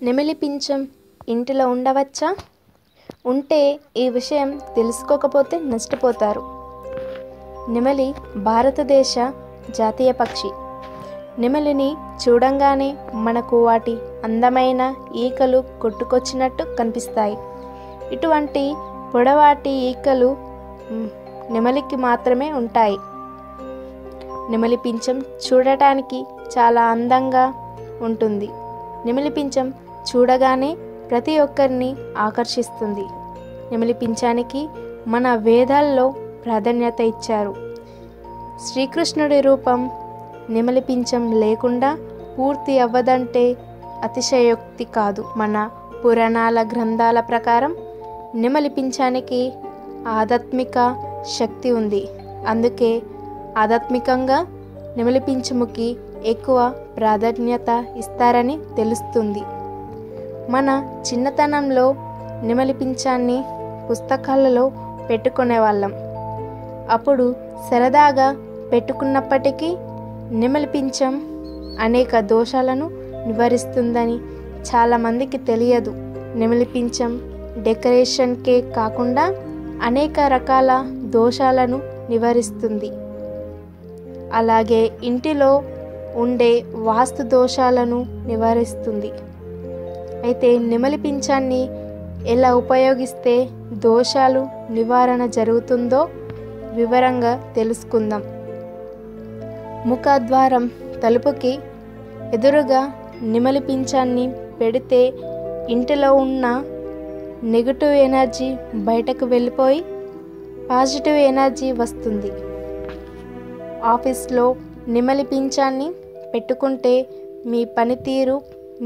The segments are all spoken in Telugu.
నెమలి పింఛం ఇంటిలో ఉండవచ్చా? ఉంటే ఈ విషయం తెలుసుకోకపోతే నష్టపోతారు. నెమలి భారతదేశ జాతీయ పక్షి. నెమలిని చూడంగానే మనకు వాటి అందమైన ఈకలు కొట్టుకొచ్చినట్టు కనిపిస్తాయి. ఇటువంటి పొడవాటి ఈకలు నెమలికి మాత్రమే ఉంటాయి. నెమలి పింఛం చూడటానికి చాలా అందంగా ఉంటుంది. నెమలి పింఛం చూడగానే ప్రతి ఒక్కరిని ఆకర్షిస్తుంది. నెమలి పింఛానికి మన వేదాల్లో ప్రాధాన్యత ఇచ్చారు. శ్రీకృష్ణుడి రూపం నెమలి పింఛం లేకుండా పూర్తి అవ్వదంటే అతిశయోక్తి కాదు. మన పురాణాల గ్రంథాల ప్రకారం నెమలి పింఛానికి ఆధ్యాత్మిక శక్తి ఉంది. అందుకే ఆధ్యాత్మికంగా నెమలి పింఛముకి ఎక్కువ ప్రాధాన్యత ఇస్తారని తెలుస్తుంది. మన చిన్నతనంలో నెమలి పింఛాన్ని పుస్తకాలలో పెట్టుకునేవాళ్ళం. అప్పుడు సరదాగా పెట్టుకున్నప్పటికీ నెమలి పింఛం అనేక దోషాలను నివారిస్తుందని చాలామందికి తెలియదు. నెమలి పింఛం డెకరేషన్కే కాకుండా అనేక రకాల దోషాలను నివారిస్తుంది. అలాగే ఇంటిలో ఉండే వాస్తు దోషాలను నివారిస్తుంది. అయితే నెమలి పింఛాన్ని ఎలా ఉపయోగిస్తే దోషాలు నివారణ జరుగుతుందో వివరంగా తెలుసుకుందాం. ముఖద్వారం తలుపుకి ఎదురుగా నెమలి పింఛాన్ని పెడితే ఇంటిలో ఉన్న నెగటివ్ ఎనర్జీ బయటకు వెళ్ళిపోయి పాజిటివ్ ఎనర్జీ వస్తుంది. ఆఫీస్లో నెమలి పింఛాన్ని పెట్టుకుంటే మీ పనితీరు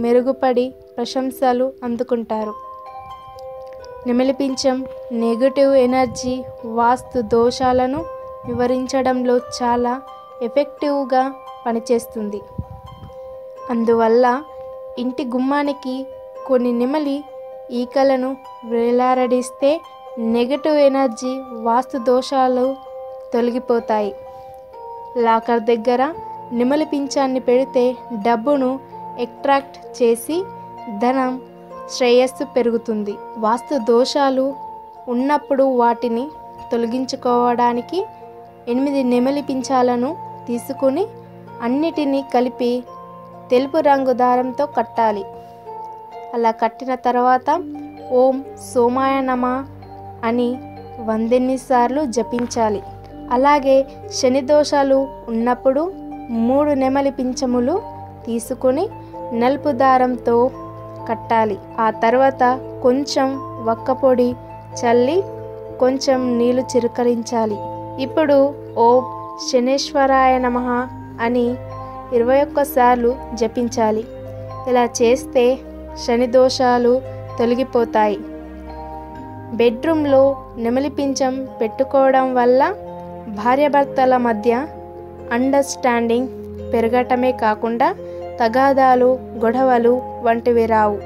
మెరుగుపడి ప్రశంసలు అందుకుంటారు. నెమలి పింఛం నెగటివ్ ఎనర్జీ వాస్తు దోషాలను నివారించడంలో చాలా ఎఫెక్టివ్గా పనిచేస్తుంది. అందువల్ల ఇంటి గుమ్మానికి కొన్ని నెమలి ఈకలను వేలాడదీస్తే నెగటివ్ ఎనర్జీ వాస్తు దోషాలు తొలగిపోతాయి. లాకర్ దగ్గర నెమలి పింఛాన్ని పెడితే డబ్బును అట్రాక్ట్ చేసి ధనం శ్రేయస్సు పెరుగుతుంది. వాస్తు దోషాలు ఉన్నప్పుడు వాటిని తొలగించుకోవడానికి 8 నెమలి పింఛాలను తీసుకుని అన్నిటినీ కలిపి తెలుపు రంగు దారంతో కట్టాలి. అలా కట్టిన తర్వాత ఓం సోమాయ నమః అని 100 సార్లు జపించాలి. అలాగే శని దోషాలు ఉన్నప్పుడు 3 నెమలి పింఛములు తీసుకొని నలుపు దారంతో కట్టాలి. ఆ తర్వాత కొంచెం వక్కపొడి చల్లి కొంచెం నీళ్లు చిలకరించాలి. ఇప్పుడు ఓం శనేశ్వరాయ నమః అని 21 సార్లు జపించాలి. ఇలా చేస్తే శని దోషాలు తొలగిపోతాయి. బెడ్రూమ్లో నెమలి పింఛం పెట్టుకోవడం వల్ల భార్యాభర్తల మధ్య అండర్స్టాండింగ్ పెరగటమే కాకుండా తగాదాలు, గొడవలు వంటివి రావు.